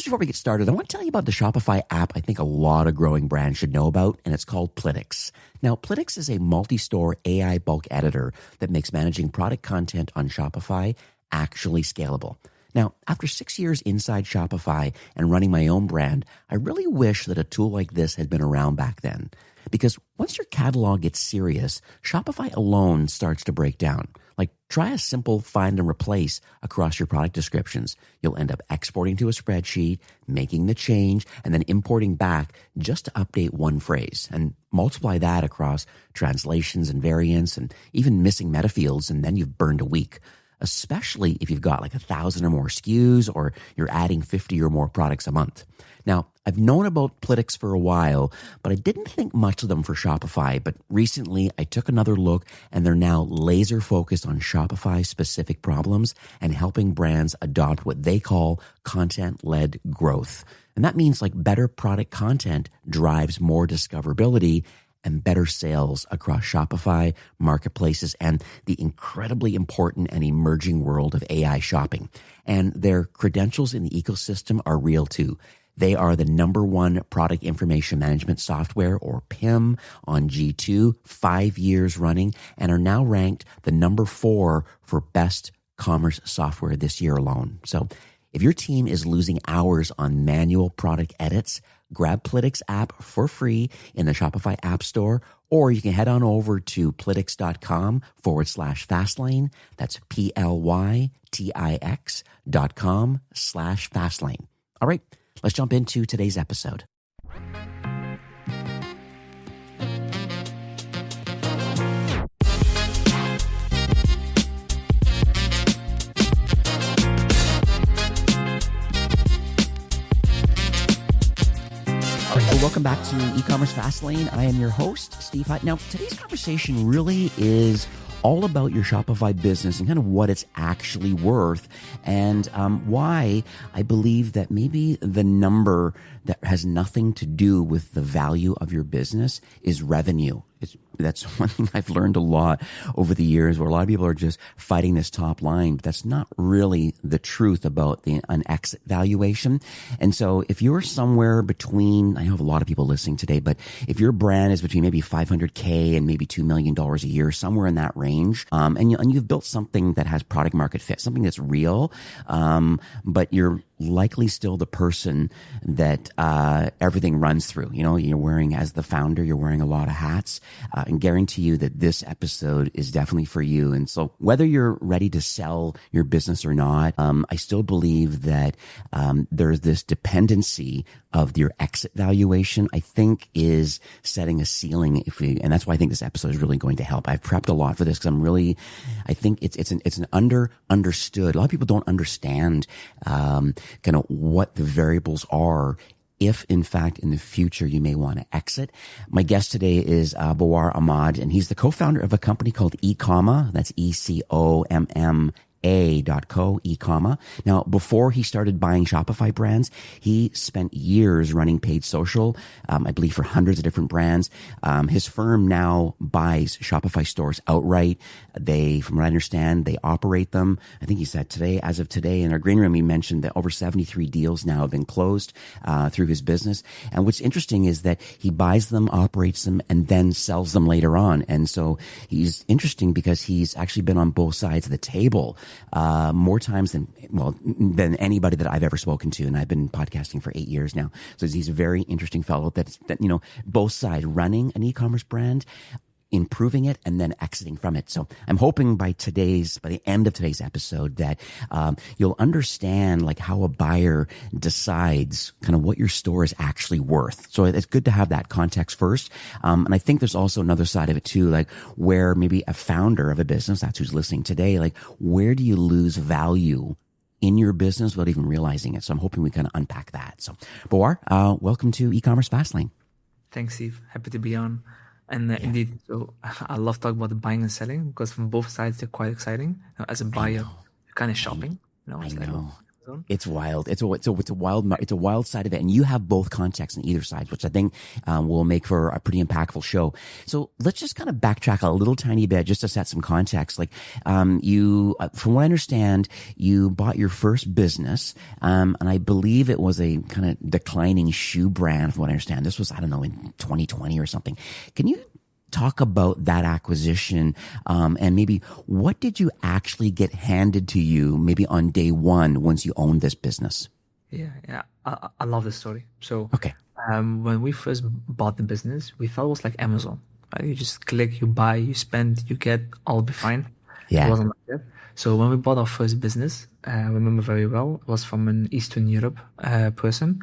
Just before we get started, I want to tell you about the Shopify app I think a lot of growing brands should know about, and it's called Plitix. Now, Plitix is a multi-store AI bulk editor that makes managing product content on Shopify actually scalable. Now, after 6 years inside Shopify and running my own brand, I really wish that a tool like this had been around back then. Because once your catalog gets serious, Shopify alone starts to break down. Like, try a simple find and replace across your product descriptions. You'll end up exporting to a spreadsheet, making the change, and then importing back just to update one phrase. And multiply that across translations and variants and even missing meta fields, and then you've burned a week. Especially if you've got like 1,000 or more SKUs or you're adding 50 or more products a month. Now, I've known about Plitix for a while, but I didn't think much of them for Shopify. But recently I took another look and they're now laser focused on Shopify specific problems and helping brands adopt what they call content-led growth. And that means like better product content drives more discoverability and better sales across Shopify, marketplaces, and the incredibly important and emerging world of AI shopping. And their credentials in the ecosystem are real too. They are the #1 product information management software, or PIM, on G2, 5 years running, and are now ranked the #4 for best commerce software this year alone. So if your team is losing hours on manual product edits, grab Plitix app for free in the Shopify App Store, or you can head on over to plitix.com/fastlane. That's PLYTIX.com/fastlane. All right, let's jump into today's episode. Welcome back to E-commerce Fastlane. I am your host, Steve Hyde. Now, today's conversation really is all about your Shopify business and kind of what it's actually worth, and why I believe that maybe the number that has nothing to do with the value of your business is revenue. That's one thing I've learned a lot over the years, where a lot of people are just fighting this top line, but that's not really the truth about an exit valuation. And so if you're somewhere between, I have a lot of people listening today, but if your brand is between maybe $500K and maybe $2 million a year, somewhere in that range, and you've built something that has product market fit, something that's real, but you're likely still the person that everything runs through. You know, you're wearing, as the founder, you're wearing a lot of hats, and guarantee you that this episode is definitely for you. And so whether you're ready to sell your business or not, I still believe that there's this dependency of your exit valuation, I think, is setting a ceiling. And that's why I think this episode is really going to help. I've prepped a lot for this because I think it's an understood. A lot of people don't understand kind of what the variables are if, in fact, in the future you may want to exit. My guest today is Bawar Ahmad, and he's the co-founder of a company called eComma. That's eComma.co, eComma. Now, before he started buying Shopify brands, he spent years running paid social, I believe for hundreds of different brands. His firm now buys Shopify stores outright. From what I understand, they operate them. I think he said as of today, in our green room, he mentioned that over 73 deals now have been closed through his business. And what's interesting is that he buys them, operates them, and then sells them later on. And so he's interesting because he's actually been on both sides of the table more times than anybody that I've ever spoken to. And I've been podcasting for 8 years now. So he's a very interesting fellow that both sides, running an e-commerce brand, improving it, and then exiting from it. So I'm hoping by the end of today's episode that you'll understand like how a buyer decides kind of what your store is actually worth. So it's good to have that context first. And I think there's also another side of it too, like where maybe a founder of a business, that's who's listening today, like where do you lose value in your business without even realizing it? So I'm hoping we kind of unpack that. So Bawar, welcome to E-commerce Fastlane. Thanks, Steve. Happy to be on. And indeed, so I love talking about the buying and selling because from both sides, they're quite exciting. As a buyer, you're kind of shopping. I know. Amazon. It's wild. It's a wild side of it, and you have both contexts on either side, which I think will make for a pretty impactful show. So let's just kind of backtrack a little tiny bit just to set some context. Like, you, from what I understand, you bought your first business, and I believe it was a kind of declining shoe brand. From what I understand, this was, I don't know, in 2020 or something. Can you talk about that acquisition, and maybe what did you actually get handed to you maybe on day one once you owned this business? Yeah. I love this story. So, Okay. when we first bought the business, we thought it was like Amazon. Right? You just click, you buy, you spend, you get, all be fine. It Yeah. wasn't like that. So when we bought our first business, I remember very well, it was from an Eastern Europe person,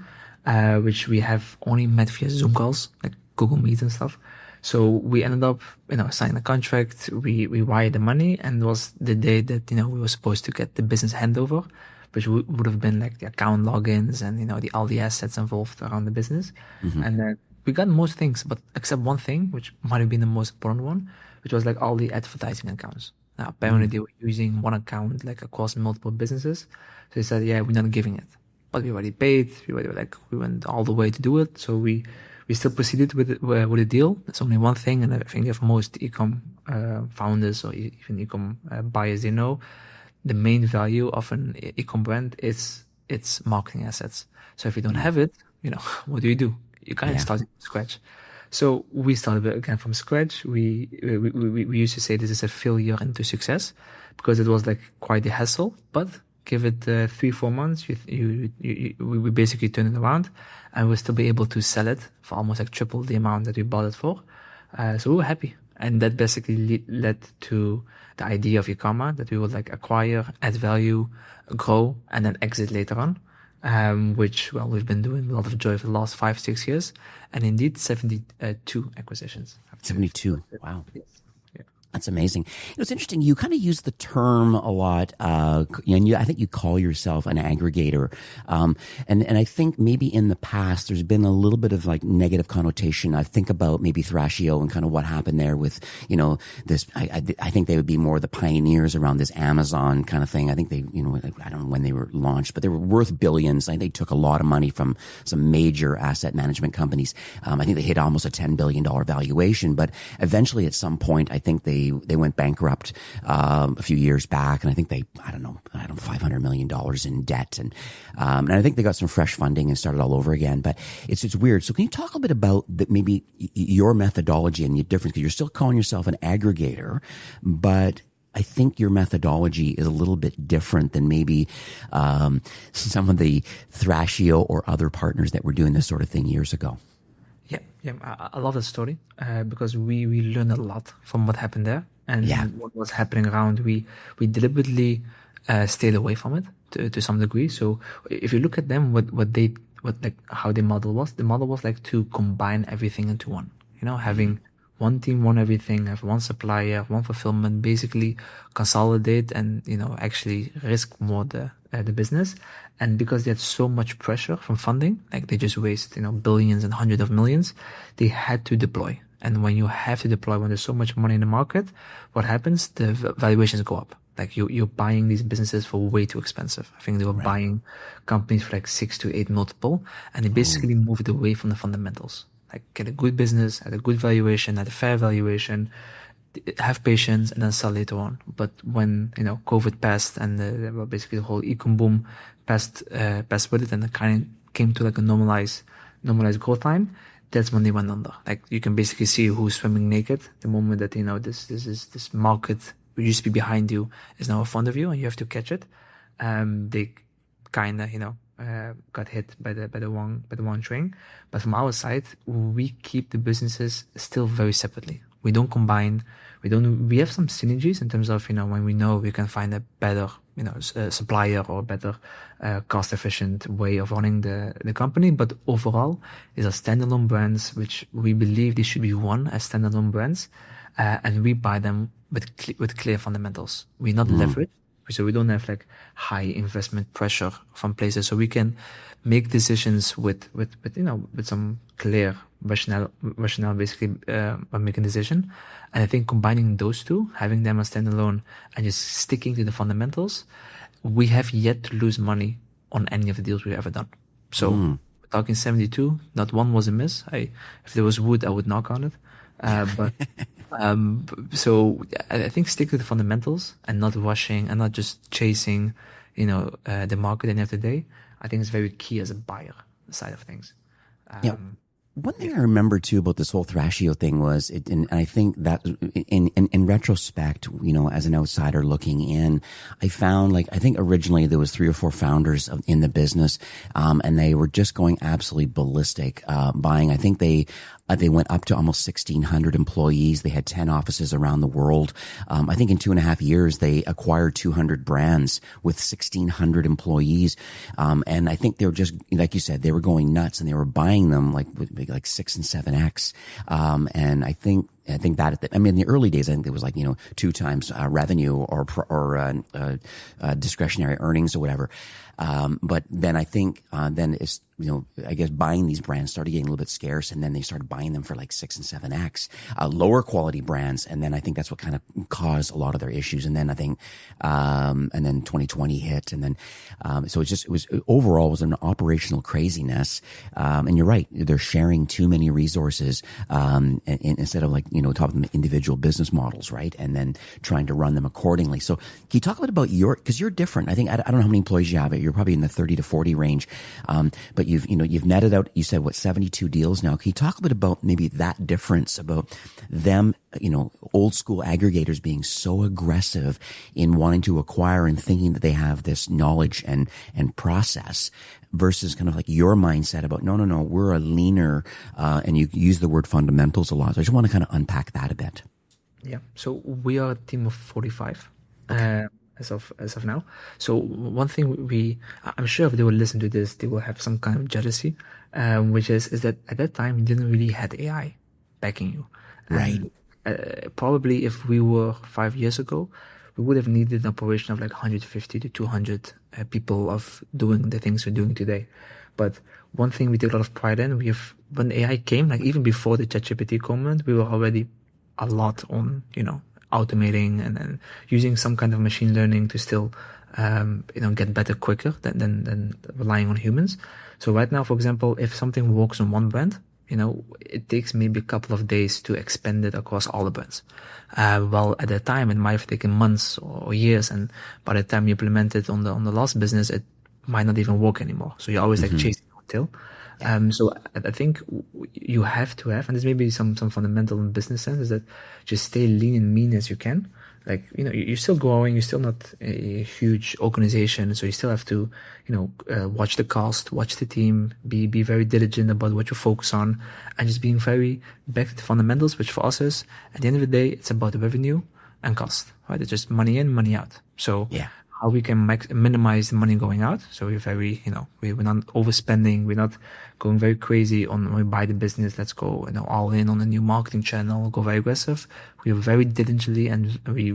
which we have only met via Zoom calls, like Google Meet and stuff. So we ended up, signing a contract. We wired the money, and it was the day that, we were supposed to get the business handover, which would have been like the account logins and, all the assets involved around the business. And then we got most things, but except one thing, which might have been the most important one, which was like all the advertising accounts. Now, apparently they were using one account like across multiple businesses. So they said, yeah, we're not giving it. But we already paid. We went all the way to do it. So we still proceeded with the deal. It's only one thing, and I think if most e-com founders or even e-com buyers, they know the main value of an e-com brand is its marketing assets. So if you don't have it, what do? You kind of start from scratch. So we started again from scratch. We used to say this is a failure into success, because it was like quite a hassle. But give it 3-4 months, we basically turn it around, and we'll still be able to sell it for almost like triple the amount that we bought it for. So we were happy, and that basically led to the idea of eComma, that we would like acquire, add value, grow, and then exit later on. Which, well, we've been doing a lot of joy for the last 5-6 years, and indeed 72 acquisitions. 72. Wow. Yes. Yeah. That's amazing. It's interesting. You kind of use the term a lot, and I think you call yourself an aggregator. And I think maybe in the past there's been a little bit of like negative connotation. I think about maybe Thrashio and kind of what happened there with, this. I think they would be more the pioneers around this Amazon kind of thing. I think they, I don't know when they were launched, but they were worth billions. I think they took a lot of money from some major asset management companies. I think they hit almost a $10 billion valuation, but eventually at some point, I think they went bankrupt a few years back, and I think I don't know, $500 million in debt, and I think they got some fresh funding and started all over again. But it's weird. So can you talk a bit about maybe your methodology and the difference? Because you're still calling yourself an aggregator, but I think your methodology is a little bit different than maybe some of the Thrashio or other partners that were doing this sort of thing years ago. Yeah, I love that story because we learned a lot from what happened there and what was happening around. We deliberately stayed away from it to some degree. So if you look at them, how the model was like to combine everything into one. Having one team, one everything, have one supplier, one fulfillment, basically consolidate and actually risk more the business. And because they had so much pressure from funding, like they just waste billions and hundreds of millions, they had to deploy. And when you have to deploy, when there's so much money in the market, what happens? The valuations go up. Like you're buying these businesses for way too expensive. I think they were buying companies for like 6 to 8 multiple, and they basically moved away from the fundamentals. Like get a good business at a good valuation, at a fair valuation, have patience, and then sell later on. But when COVID passed and basically the whole ecom boom passed with it, and it kind of came to like a normalized growth time, that's when they went under. Like you can basically see who's swimming naked the moment that this market which used to be behind you is now in front of you, and you have to catch it. They kind of got hit by the one train. But from our side, we keep the businesses still very separately. We don't combine. We have some synergies in terms of when we know we can find a better supplier or better cost efficient way of running the company. But overall, these are standalone brands which we believe they should be run as standalone brands, and we buy them with clear fundamentals. We not leverage. So we don't have like high investment pressure from places. So we can make decisions with some clear rationale basically when making a decision. And I think combining those two, having them as standalone and just sticking to the fundamentals, we have yet to lose money on any of the deals we've ever done. So we're talking 72, not one was a miss. If there was wood, I would knock on it. So I think stick to the fundamentals and not rushing and not just chasing, the market at the end of the day. I think it's very key as a buyer side of things. One thing I remember too about this whole Thrashio thing was, and I think that in retrospect, as an outsider looking in, I found I think originally there was 3 or 4 founders in the business, and they were just going absolutely ballistic, buying. I think they went up to almost 1,600 employees. They had 10 offices around the world. I think in 2.5 years, they acquired 200 brands with 1,600 employees. And I think they were just, like you said, they were going nuts and they were buying them like 6 and 7x. And I think that in the early days, I think it was 2 times revenue or discretionary earnings or whatever. But then I think then it's I guess buying these brands started getting a little bit scarce, and then they started buying them for 6 and 7x, lower quality brands, and then I think that's what kind of caused a lot of their issues. And then I think, and then 2020 hit, and then so it was overall was an operational craziness. And you're right, they're sharing too many resources, instead of talking about individual business models, right? And then trying to run them accordingly. So can you talk a bit about because you're different. I think I don't know how many employees you have. You're probably in the 30 to 40 range, but you've netted out, you said 72 deals now. Can you talk a bit about maybe that difference about them, old school aggregators being so aggressive in wanting to acquire and thinking that they have this knowledge and process versus kind of your mindset about, no, we're a leaner, and you use the word fundamentals a lot. So I just want to kind of unpack that a bit. Yeah. So we are a team of 45. Okay. As of now. So one thing I'm sure if they will listen to this, they will have some kind of jealousy, which is that at that time you didn't really had AI backing you. Right. Probably if we were 5 years ago, we would have needed an operation of 150 to 200 people of doing the things we're doing today. But one thing we take a lot of pride in, when AI came, even before the ChatGPT comment, we were already a lot on, automating and using some kind of machine learning to still, get better quicker than relying on humans. So right now, for example, if something works on one brand, it takes maybe a couple of days to expand it across all the brands. Well, at that time, it might have taken months or years. And by the time you implement it on the last business, it might not even work anymore. So you're always chasing your tail. So I think you have to have, and there's maybe some fundamental in business sense, is that just stay lean and mean as you can. You're still growing, you're still not a huge organization, so you still have to, watch the cost, watch the team, be very diligent about what you focus on, and just being very back to the fundamentals, which for us is, at the end of the day, it's about the revenue and cost, right? It's just money in, money out. So how we can minimize the money going out. So we're very, we're not overspending. We're not going very crazy when we buy the business. Let's go, all in on a new marketing channel, go very aggressive. We are very diligently, and we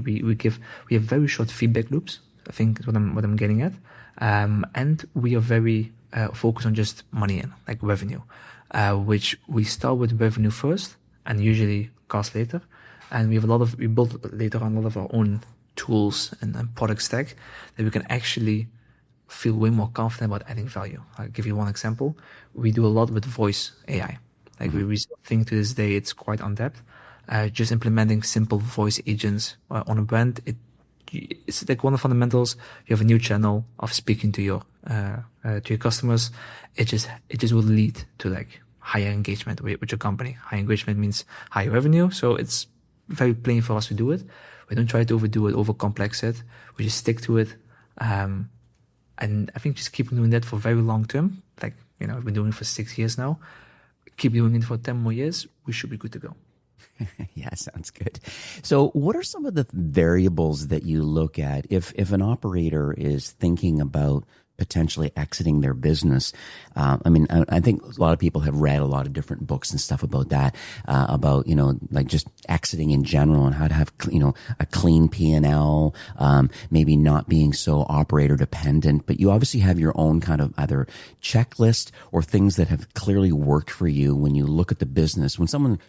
have very short feedback loops. I think is what I'm getting at. And we are very focused on just money in, revenue, which we start with revenue first and usually cost later. And we build later on a lot of our own tools and product stack that we can actually feel way more confident about adding value. I'll give you one example. We do a lot with voice AI. We think to this day it's quite untapped. Just implementing simple voice agents on a brand. It's one of the fundamentals. You have a new channel of speaking to your customers. It just will lead to higher engagement with your company. Higher engagement means higher revenue. So it's very plain for us to do it. We don't try to overdo it, overcomplex it. We just stick to it. And I think just keep doing that for very long term. We've been doing it for 6 years now. Keep doing it for 10 more years. We should be good to go. Yeah, sounds good. So what are some of the variables that you look at if an operator is thinking about potentially exiting their business? I think a lot of people have read a lot of different books and stuff about that, about, just exiting in general and how to have, a clean P&L, maybe not being so operator dependent, but you obviously have your own kind of either checklist or things that have clearly worked for you when you look at the business. When someone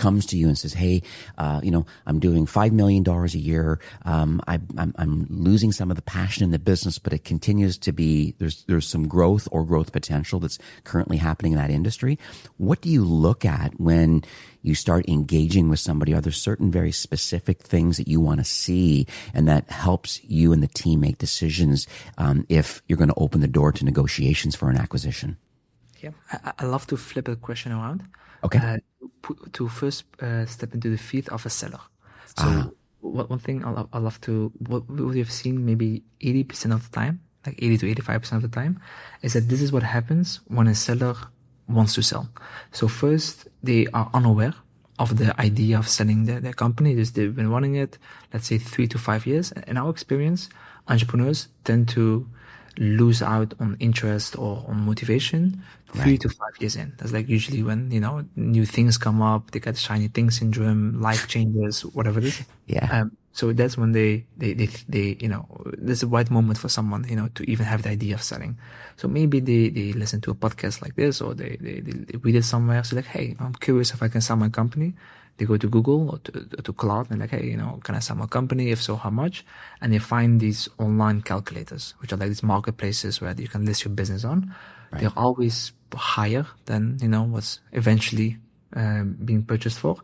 comes to you and says, "Hey, I'm doing $5 million a year. I'm losing some of the passion in the business, but it continues to be, there's some growth or growth potential that's currently happening in that industry." What do you look at when you start engaging with somebody? Are there certain very specific things that you want to see and that helps you and the team make decisions if you're going to open the door to negotiations for an acquisition? Yeah, I love to flip the question around. Okay. To first step into the feet of a seller. So one thing I love to, what we've seen maybe 80% of the time, like 80 to 85% of the time, is that this is what happens when a seller wants to sell. So first, they are unaware of the idea of selling their company. They've been running it, let's say 3 to 5 years. In our experience, entrepreneurs tend to lose out on interest or on motivation 3 to 5 years in. That's like usually when, new things come up, they get shiny thing syndrome, life changes, whatever it is. Yeah. So that's when they there's the right moment for someone, to even have the idea of selling. So maybe they listen to a podcast like this, or they read it somewhere. So like, hey, I'm curious if I can sell my company. They go to Google or to Cloud and like, hey, can I sell my company? If so, how much? And they find these online calculators, which are like these marketplaces where you can list your business on. Right. They're always higher than, what's eventually being purchased for,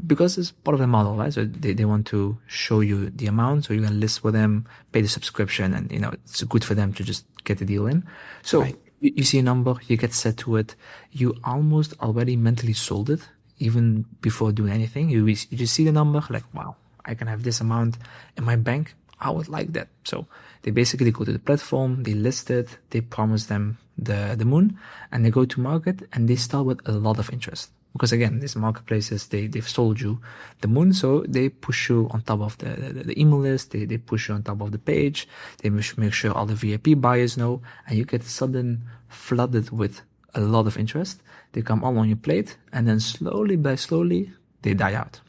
because it's part of the model, right? So they want to show you the amount, so you can list with them, pay the subscription, and, it's good for them to just get the deal in. So right. You see a number, you get set to it, you almost already mentally sold it. Even before doing anything, you just see the number, like, wow, I can have this amount in my bank. I would like that. So they basically go to the platform, they list it, they promise them the moon, and they go to market, and they start with a lot of interest. Because again, these marketplaces, they've sold you the moon, so they push you on top of the email list, they push you on top of the page, they make sure all the VIP buyers know, and you get sudden flooded with a lot of interest. They come all on your plate, and then slowly by slowly, they die out.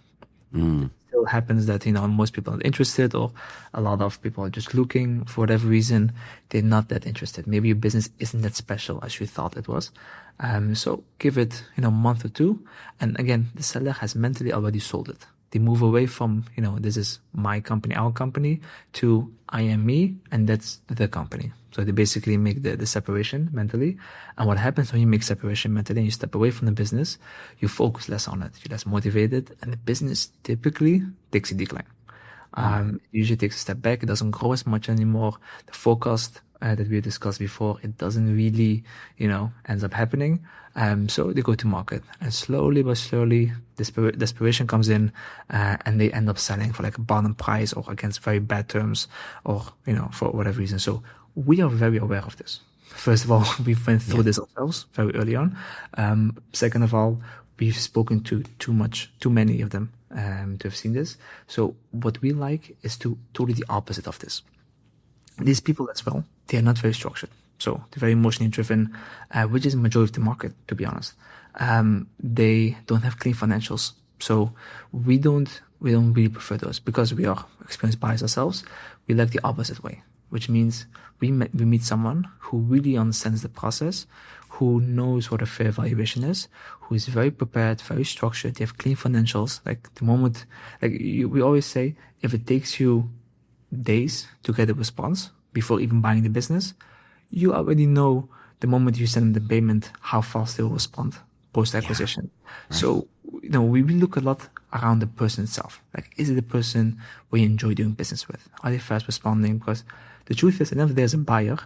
It still happens that, most people are interested, or a lot of people are just looking for whatever reason. They're not that interested. Maybe your business isn't that special as you thought it was. So give it, a month or two. And again, the seller has mentally already sold it. They move away from, this is my company, our company, to I am me, and that's the company. So they basically make the separation mentally. And what happens when you make separation mentally and you step away from the business, you focus less on it, you're less motivated, and the business typically takes a decline. It usually takes a step back. It doesn't grow as much anymore. The forecast that we discussed before, it doesn't really, ends up happening. So they go to market, and slowly but slowly, desperation comes in, and they end up selling for like a bottom price or against very bad terms, or, for whatever reason. So we are very aware of this. First of all, we've went through this ourselves very early on. Second of all, we've spoken to too many of them to have seen this. So what we like is to totally the opposite of this. These people as well, they are not very structured. So they're very emotionally driven, which is the majority of the market, to be honest. They don't have clean financials. So we don't really prefer those, because we are experienced buyers ourselves. We like the opposite way, which means we meet someone who really understands the process, who knows what a fair valuation is, who is very prepared, very structured. They have clean financials. Like the moment, we always say, if it takes you days to get a response before even buying the business, you already know the moment you send them the payment, how fast they will respond post-acquisition. Yeah. Right. So, we look a lot around the person itself. Like, is it a person we enjoy doing business with? Are they fast responding? Because the truth is, whenever there's a buyer,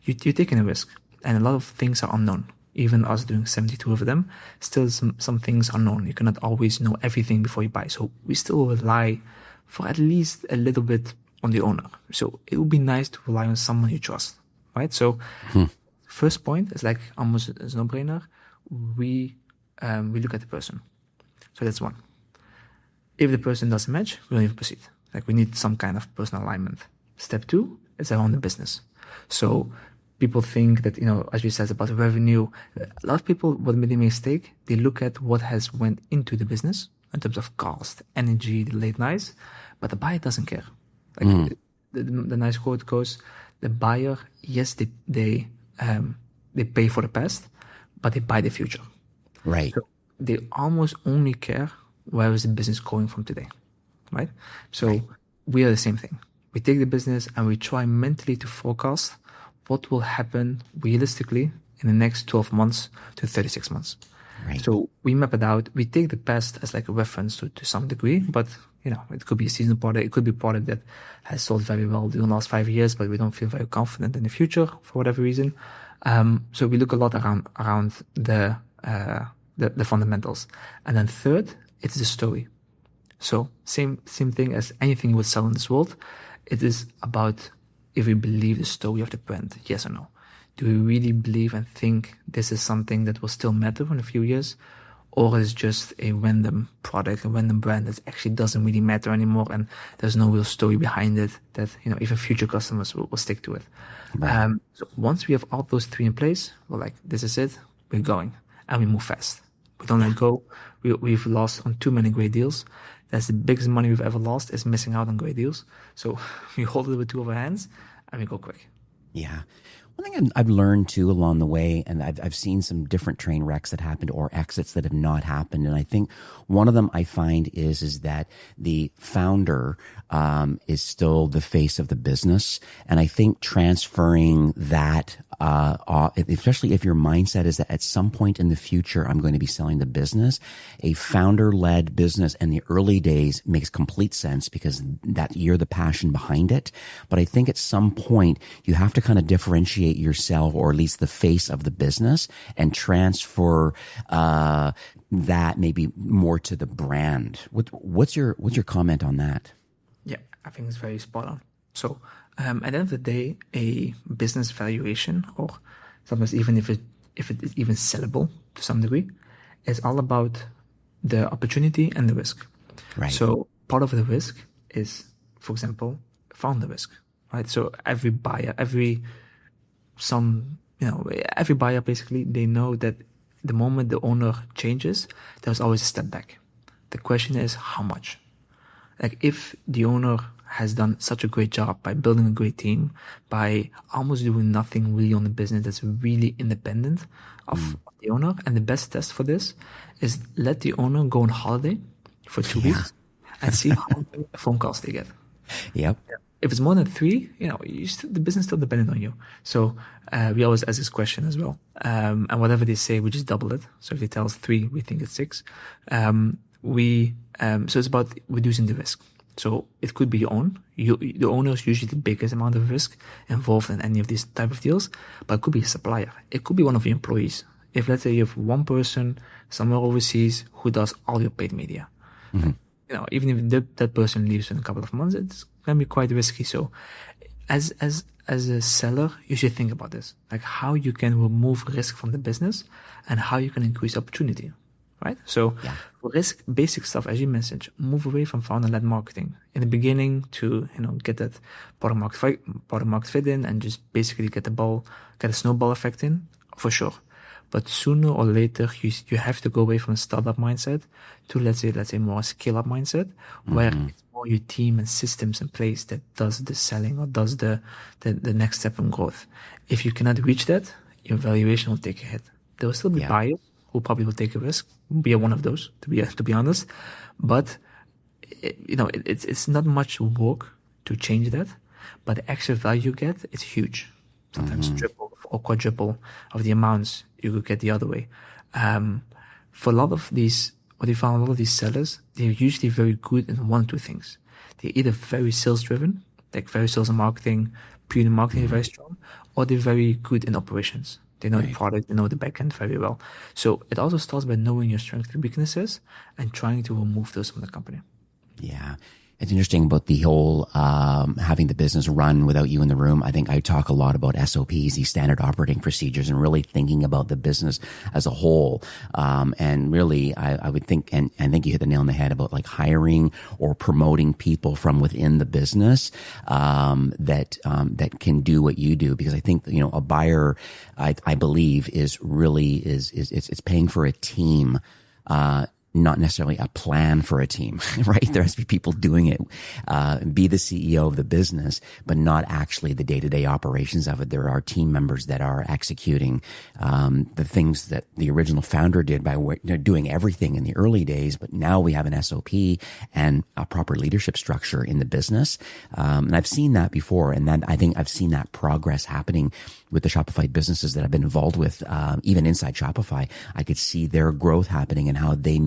you're taking a risk, and a lot of things are unknown. Even us doing 72 of them, still some things are known. You cannot always know everything before you buy. So we still rely for at least a little bit on the owner. So it would be nice to rely on someone you trust, right? So first point is like almost a no-brainer. We look at the person. So that's one. If the person doesn't match, we don't even proceed. Like, we need some kind of personal alignment. Step two is around the business. So people think that, as you said about the revenue, a lot of people, what made a mistake, they look at what has went into the business in terms of cost, energy, the late nights, but the buyer doesn't care. Like the nice quote goes, the buyer, yes, they pay for the past, but they buy the future. Right. So they almost only care where is the business going from today, right? So we are the same thing. We take the business and we try mentally to forecast what will happen realistically in the next 12 months to 36 months. Right. So we map it out. We take the past as like a reference to some degree, but it could be a seasonal product. It could be a product that has sold very well during the last 5 years, but we don't feel very confident in the future for whatever reason. So we look a lot around the fundamentals. And then third, it's the story. So same thing as anything you would sell in this world. It is about if we believe the story of the brand, yes or no. Do we really believe and think this is something that will still matter in a few years? Or is it just a random product, a random brand that actually doesn't really matter anymore and there's no real story behind it that, even future customers will stick to it. Right. So once we have all those three in place, we're like, this is it, we're going. And we move fast. We don't let go. We've lost on too many great deals. That's the biggest money we've ever lost, is missing out on great deals. So we hold it with two of our hands and we go quick. Yeah. One thing I've learned too along the way, and I've seen some different train wrecks that happened or exits that have not happened. And I think one of them I find is that the founder is still the face of the business. And I think transferring that, especially if your mindset is that at some point in the future, I'm going to be selling the business, a founder-led business in the early days makes complete sense because that you're the passion behind it. But I think at some point you have to kind of differentiate yourself, or at least the face of the business, and transfer that maybe more to the brand. What's your comment on that? Yeah, I think it's very spot on. So at the end of the day, a business valuation, or sometimes even if it is even sellable to some degree, is all about the opportunity and the risk. Right. So part of the risk is, for example, founder risk, right? So every buyer, every buyer basically, they know that the moment the owner changes, there's always a step back. The question is how much? Like if the owner has done such a great job by building a great team, by almost doing nothing really on the business that's really independent of the owner. And the best test for this is let the owner go on holiday for 2 weeks and see how many phone calls they get. Yep. If it's more than 3, the business still dependent on you. So we always ask this question as well. And whatever they say, we just double it. So if they tell us 3, we think it's 6. So it's about reducing the risk. So it could be your own. The owner is usually the biggest amount of risk involved in any of these type of deals, but it could be a supplier. It could be one of your employees. If let's say you have one person somewhere overseas who does all your paid media, even if that person leaves in a couple of months, it's going to be quite risky. So as a seller, you should think about this, like how you can remove risk from the business and how you can increase opportunity. Right? So for risk, basic stuff, as you mentioned, move away from founder-led marketing in the beginning to, get that product market fit in and just basically get a snowball effect in, for sure. But sooner or later, you have to go away from a startup mindset to, let's say more a scale-up mindset, where it's more your team and systems in place that does the selling or does the next step in growth. If you cannot reach that, your valuation will take a hit. There will still be buyers who probably will take a risk. We are one of those, to be honest. But it's not much work to change that. But the extra value you get, it's huge. Sometimes triple or quadruple of the amounts you could get the other way. For a lot of these, what you found, a lot of these sellers, they're usually very good in one or two things. They're either very sales driven, like very sales and marketing, pure marketing is very strong, or they're very good in operations. They know the product, they know the backend very well. So it also starts by knowing your strengths and weaknesses and trying to remove those from the company. Yeah. It's interesting about the whole having the business run without you in the room. I think I talk a lot about SOPs, these standard operating procedures, and really thinking about the business as a whole. And really, I would think, and I think you hit the nail on the head about like hiring or promoting people from within the business that can do what you do. Because I think a buyer, I believe, is really it's paying for a team. not necessarily a plan for a team, right? There has to be people doing it, be the CEO of the business, but not actually the day-to-day operations of it. There are team members that are executing the things that the original founder did by doing everything in the early days. But now we have an SOP and a proper leadership structure in the business. And I've seen that before. And then I think I've seen that progress happening with the Shopify businesses that I've been involved with, even inside Shopify. I could see their growth happening and how they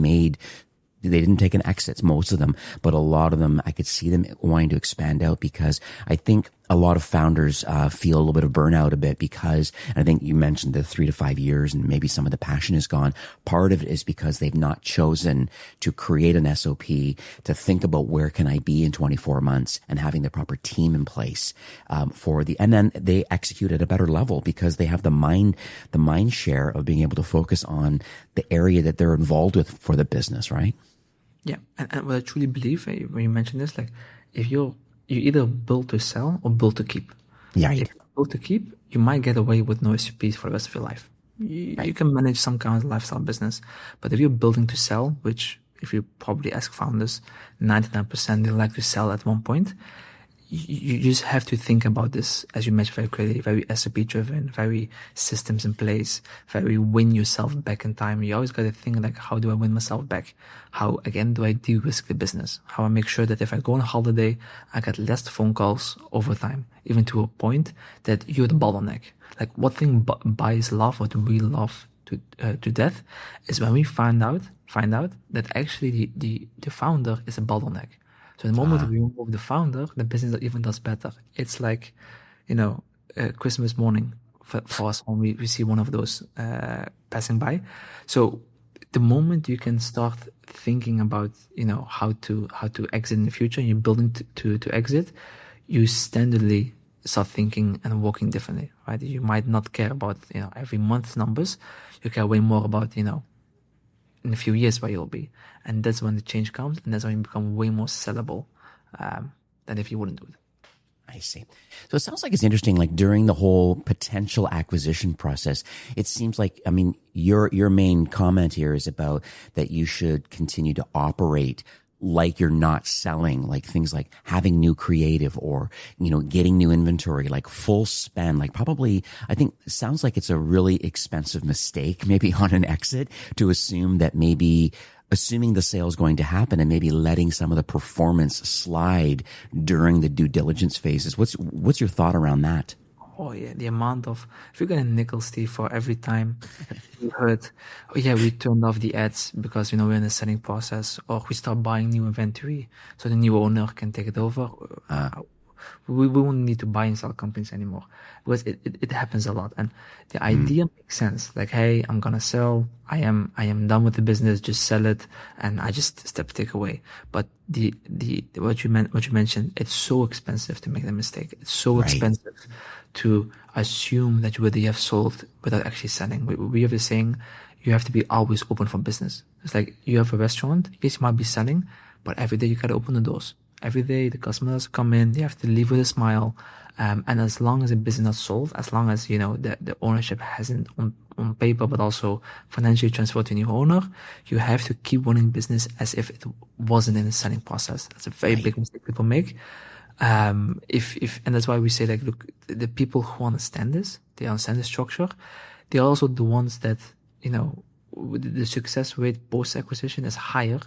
didn't take an exit, most of them, but a lot of them, I could see them wanting to expand out, because I think a lot of founders feel a little bit of burnout a bit, because, and I think you mentioned the 3 to 5 years and maybe some of the passion is gone. Part of it is because they've not chosen to create an SOP, to think about where can I be in 24 months and having the proper team in place and then they execute at a better level because they have the mind share of being able to focus on the area that they're involved with for the business, right? Yeah, and what I truly believe, when you mention this, like, if you either build to sell or build to keep. Yeah, right. If you build to keep, you might get away with no SOPs for the rest of your life. You can manage some kind of lifestyle business, but if you're building to sell, which if you probably ask founders, 99% they like to sell at one point. You just have to think about this, as you mentioned, very clearly, very SOP driven, very systems in place, very win yourself back in time. You always got to think, like, how do I win myself back? How, again, do I de-risk the business? How I make sure that if I go on holiday, I get less phone calls over time, even to a point that you're the bottleneck. Like, what thing buyers love, what we love to death, is when we find out that actually the founder is a bottleneck. So the moment we remove the founder, the business even does better. It's like, Christmas morning for us when we see one of those passing by. So the moment you can start thinking about, how to exit in the future, and you're building to exit, you standardly start thinking and working differently, right? You might not care about, every month's numbers. You care way more about, in a few years where you'll be. And that's when the change comes, and that's when you become way more sellable than if you wouldn't do it. I see. So it sounds like it's interesting, like during the whole potential acquisition process, it seems like, I mean, your main comment here is about that you should continue to operate like you're not selling, like things like having new creative or, getting new inventory, like full spend, like probably, I think it sounds like it's a really expensive mistake, maybe on an exit, to assume that maybe assuming the sale is going to happen and maybe letting some of the performance slide during the due diligence phases. What's your thought around that? Oh yeah, the amount of, if you're gonna nickel Steve for every time you heard, oh yeah, we turned off the ads because we're in the selling process, or we start buying new inventory so the new owner can take it over. We won't need to buy and sell companies anymore, because it happens a lot. And the idea makes sense. Like, hey, I'm gonna sell. I am done with the business. Just sell it, and I just take away. But the what you mentioned, it's so expensive to make the mistake. It's so expensive to assume that you have sold without actually selling. We have a saying, you have to be always open for business. It's like you have a restaurant. Yes, you might be selling, but every day you gotta open the doors. Every day the customers come in, they have to leave with a smile. And as long as the business is not sold, as long as, the ownership hasn't on paper, but also financially transferred to a new owner, you have to keep running business as if it wasn't in the selling process. That's a very big mistake people make. And that's why we say, like, look, the people who understand this, they understand the structure. They're also the ones that, the success rate post-acquisition is higher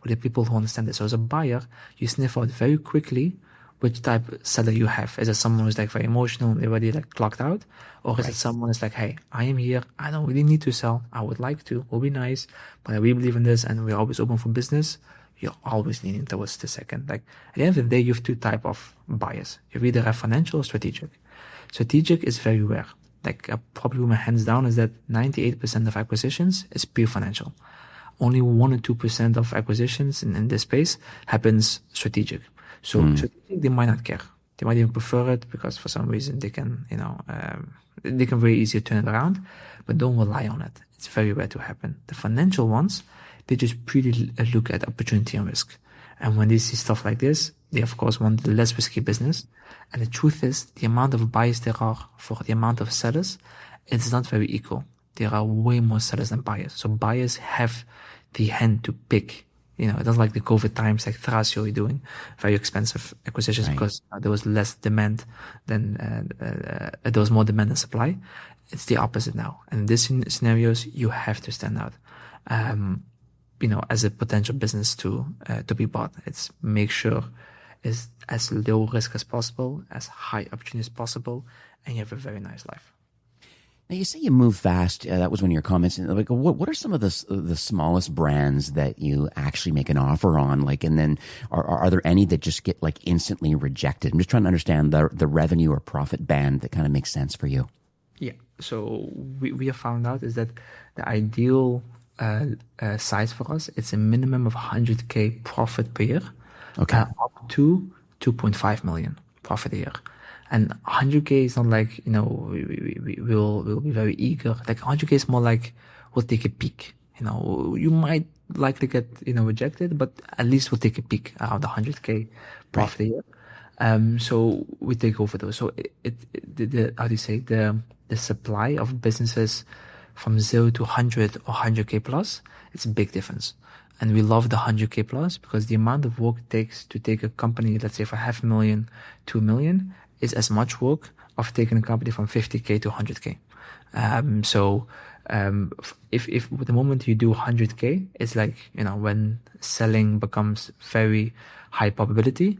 with the people who understand this. So as a buyer, you sniff out very quickly which type of seller you have. Is it someone who's like very emotional, already like clocked out? Or is it someone who's like, hey, I am here, I don't really need to sell, I would like to, will be nice, but I really believe in this and we're always open for business. You're always leaning towards the second. Like, at the end of the day, you have two type of buyers. You either have financial or strategic. Strategic is very rare. Like, probably with my hands down is that 98% of acquisitions is pure financial. Only 1 or 2% of acquisitions in this space happens strategic. So strategic, they might not care. They might even prefer it because for some reason they can, they can very easily turn it around, but don't rely on it. It's very rare to happen. The financial ones, they just purely look at opportunity and risk. And when they see stuff like this, they of course want the less risky business. And the truth is, the amount of buyers there are for the amount of sellers, it's not very equal. There are way more sellers than buyers. So buyers have the hand to pick. It doesn't like the COVID times, like Thrasio doing very expensive acquisitions because there was less demand than, there was more demand than supply. It's the opposite now. And in these scenarios, you have to stand out, as a potential business to be bought. It's make sure it's as low risk as possible, as high opportunity as possible, and you have a very nice life. Now, you say you move fast. That was one of your comments. Like, what are some of the smallest brands that you actually make an offer on? Like, and then are there any that just get like instantly rejected? I'm just trying to understand the revenue or profit band that kind of makes sense for you. Yeah. So we have found out is that the ideal size for us, it's a minimum of 100K profit per year, up to 2.5 million profit a year. And 100K is not like, we'll be very eager. Like 100K is more like we'll take a peek. You might likely get, rejected, but at least we'll take a peek around 100K profit a year. So we take over those. So the supply of businesses from 0 to 100 or 100K plus, it's a big difference. And we love the 100K plus because the amount of work it takes to take a company, let's say for $500,000 to $1 million, is as much work of taking a company from 50K to 100K. If the moment you do 100K, it's like, when selling becomes very high probability,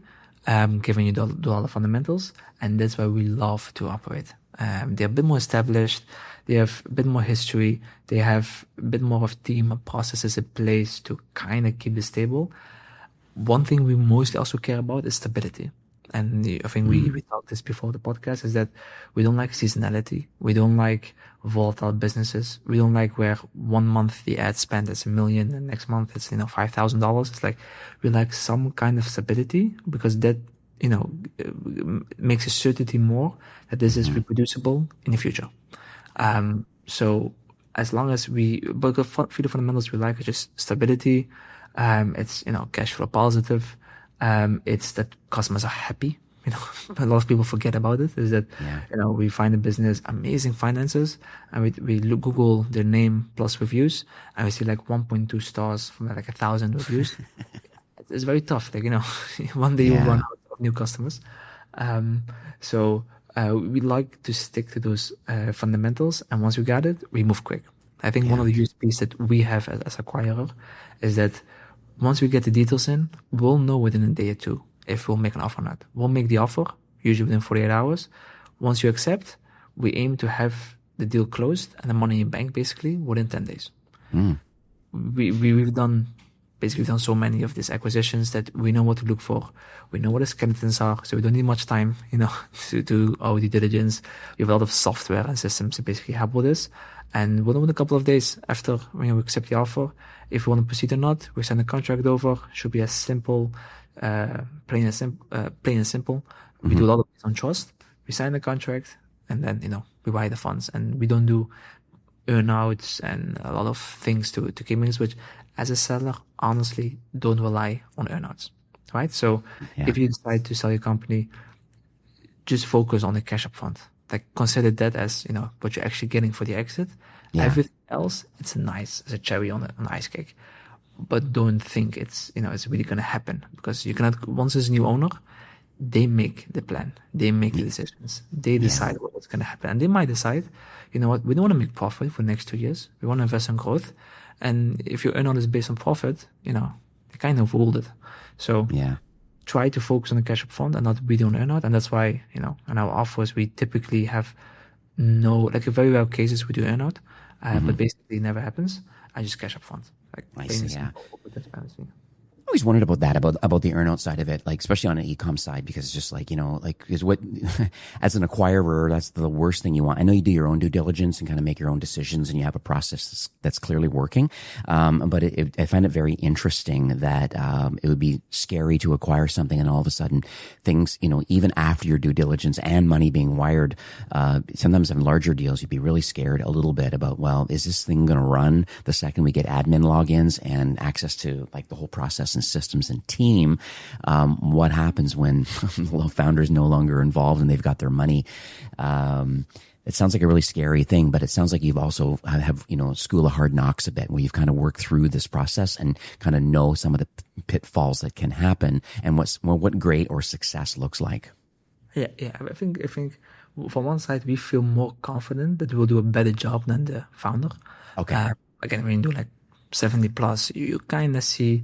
given you do all the fundamentals. And that's why we love to operate. They're a bit more established. They have a bit more history. They have a bit more of team and processes in place to kind of keep it stable. One thing we mostly also care about is stability. And I think we talked this before the podcast, is that we don't like seasonality. We don't like volatile businesses. We don't like where 1 month the ad spend is $1 million and next month it's, $5,000. It's like, we like some kind of stability because that, makes a certainty more that this is reproducible in the future. So as long as but the few fundamentals we like are just stability. It's, cash flow positive. It's that customers are happy. A lot of people forget about it, is that, we find a business, amazing finances, and we Google their name plus reviews, and we see like 1.2 stars from like 1,000 reviews. It's very tough. Like, one day you run out of new customers. So we like to stick to those fundamentals, and once we got it, we move quick. I think one of the USPs that we have as acquirer is that once we get the details in, we'll know within a day or two if we'll make an offer or not. We'll make the offer, usually within 48 hours. Once you accept, we aim to have the deal closed and the money in bank basically within 10 days. We've done so many of these acquisitions that we know what to look for. We know what the skeletons are, so we don't need much time, to do our due diligence. We have a lot of software and systems to basically help with this. And we'll know in a couple of days after we accept the offer if we want to proceed or not. We send the contract over. Should be as simple, plain and simple. We do a lot of it on trust. We sign the contract, and then we buy the funds. And we don't do earnouts and a lot of things to keep things. Which, as a seller, honestly, don't rely on earnouts, right? So if you decide to sell your company, just focus on the cash up front. Like, consider that as, what you're actually getting for the exit. Everything else, it's a cherry on an ice cake. But don't think it's really going to happen, because you cannot, once there's a new owner, they make the plan. They make the decisions. They decide what's going to happen. And they might decide, we don't want to make profit for the next 2 years. We want to invest in growth. And if your earnout is based on profit, they kind of ruled it. So try to focus on the cash up front and not really on earnout. And that's why, in our offers, we typically have in very rare cases we do earnout, but basically it never happens. I just cash up front. Like, I see, I always wondered about that, about the earnout side of it, like especially on an e-com side, because it's just like, is what, as an acquirer, that's the worst thing you want. I know you do your own due diligence and kind of make your own decisions, and you have a process that's clearly working. But I find it very interesting that it would be scary to acquire something, and all of a sudden things, even after your due diligence and money being wired, sometimes in larger deals, you'd be really scared a little bit about, well, is this thing going to run the second we get admin logins and access to like the whole process and systems and team? What happens when the founder's no longer involved and they've got their money? It sounds like a really scary thing, but it sounds like you've also have, school of hard knocks a bit, where you've kind of worked through this process and kind of know some of the pitfalls that can happen and what great or success looks like. Yeah. I think from one side, we feel more confident that we'll do a better job than the founder. Okay. Again, when you do like 70 plus, you kind of see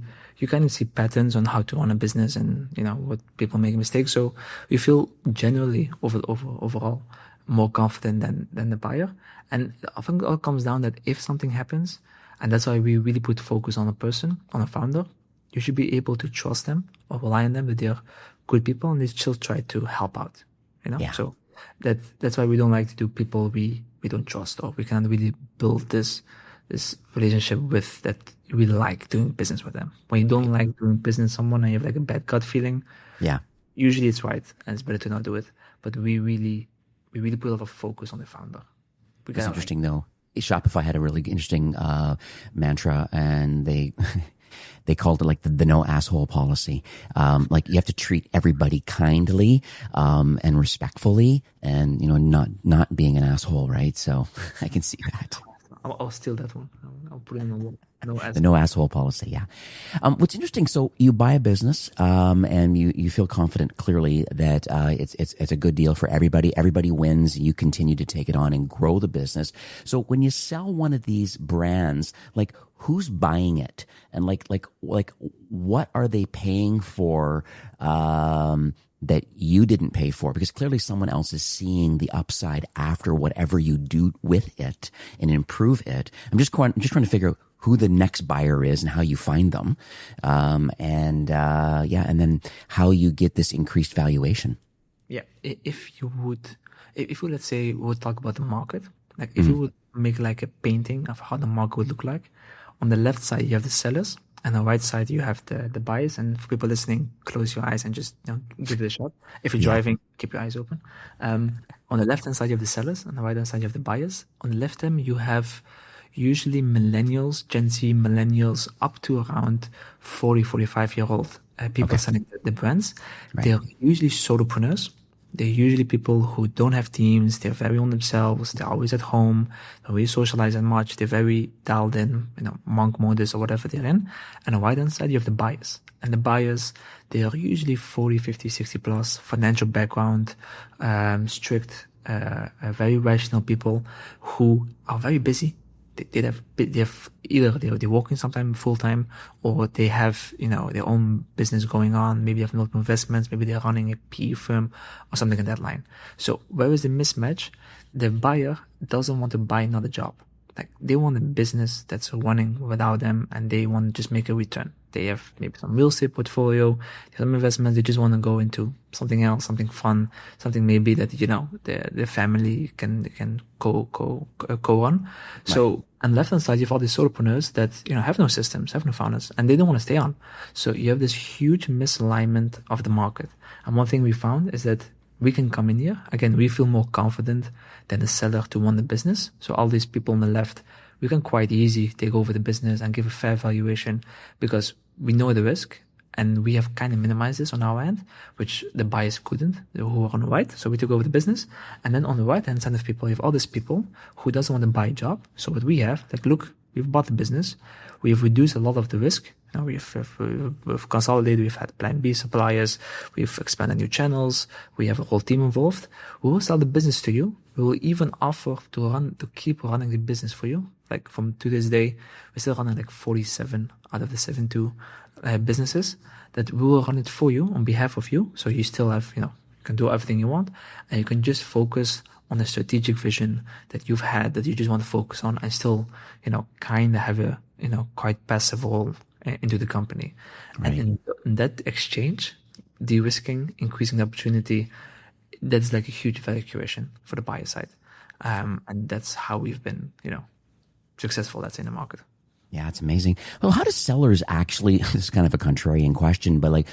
patterns on how to run a business and, what people make mistakes. So you feel generally overall more confident than the buyer. And I think it all comes down that if something happens, and that's why we really put focus on a founder, you should be able to trust them or rely on them that they're good people and they still try to help out, Yeah. So that's why we don't like to do people we don't trust, or we cannot really build this relationship with that we like doing business with them. When you don't like doing business with someone and you have like a bad gut feeling, usually it's right and it's better to not do it. But we really put a lot of focus on the founder. It's interesting though. Shopify had a really interesting mantra, and they called it like the no asshole policy. Like you have to treat everybody kindly and respectfully, and not being an asshole, right? So I can see that. I'll steal that one. I'll put it in the wall. The no asshole policy, yeah. What's interesting, so you buy a business, and you feel confident clearly that it's a good deal for everybody. Everybody wins. You continue to take it on and grow the business. So when you sell one of these brands, like who's buying it, and like what are they paying for? That you didn't pay for, because clearly someone else is seeing the upside after whatever you do with it and improve it. I'm just trying to figure out who the next buyer is and how you find them. And then how you get this increased valuation. Yeah. If you let's say we would talk about the market, like if you would make like a painting of how the market would look like, on the left side, you have the sellers. And on the right side, you have the buyers. And for people listening, close your eyes and just give it a shot. If you're driving, keep your eyes open. On the left-hand side, you have the sellers. On the right-hand side, you have the buyers. On the left-hand, you have usually millennials, Gen Z millennials, up to around 40, 45-year-old people selling the brands. Right. They're usually solopreneurs. They're usually people who don't have teams. They're very on themselves. They're always at home. They don't really socialize that much. They're very dialed in, monk modus or whatever they're in. And on the right hand side, you have the buyers. And the buyers, they are usually 40, 50, 60 plus, financial background, strict, very rational people who are very busy. They have either they're working sometime full time, or they have their own business going on. Maybe they have multiple investments. Maybe they're running a PE firm or something in that line. So where is the mismatch? The buyer doesn't want to buy another job. Like they want a business that's running without them, and they want to just make a return. They have maybe some real estate portfolio, some investments. They just want to go into something else, something fun, something maybe that the family can co-run. So on the left hand side, you have all these solopreneurs that have no systems, have no founders, and they don't want to stay on. So you have this huge misalignment of the market. And one thing we found is that we can come in here. Again, we feel more confident than the seller to run the business. So all these people on the left, we can quite easy take over the business and give a fair valuation because we know the risk and we have kind of minimized this on our end, which the buyers couldn't, who are on the right. So we took over the business. And then on the right hand side of people, you have all these people who doesn't want to buy a job. So what we have, like, look, we've bought the business. We have reduced a lot of the risk. We've consolidated, we've had plan B suppliers, we've expanded new channels, we have a whole team involved. We will sell the business to you. We will even offer to keep running the business for you. Like from to this day, we're still running like 47 out of the 72 businesses that we will run it for you on behalf of you. So you still have, you can do everything you want and you can just focus on the strategic vision that you've had that you just want to focus on and still, kind of have a, quite passive role into the company. Right. And in that exchange, de-risking, increasing the opportunity, that's like a huge value creation for the buyer side. And that's how we've been, successful, let's say, in the market. Yeah, it's amazing. Well, how do sellers actually, this is kind of a contrarian question, but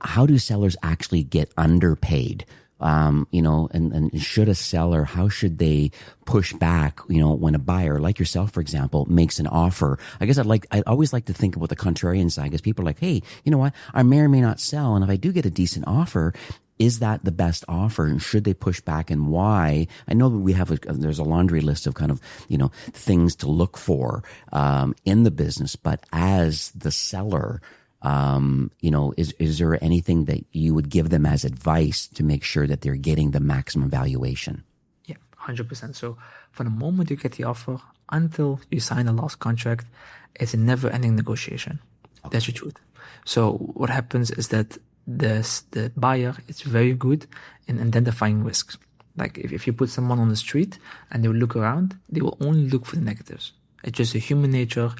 how do sellers actually get underpaid? And should a seller, how should they push back, when a buyer like yourself, for example, makes an offer? I guess I always like to think about the contrarian side because people are like, hey, you know what? I may or may not sell. And if I do get a decent offer, is that the best offer, and should they push back, and why? I know that we have there's a laundry list of kind of, things to look for in the business, but as the seller, is there anything that you would give them as advice to make sure that they're getting the maximum valuation? Yeah, 100%. So from the moment you get the offer until you sign the last contract, it's a never-ending negotiation. Okay. That's the truth. So what happens is that the buyer is very good in identifying risks. Like if you put someone on the street and they will look around, they will only look for the negatives. It's just a human nature.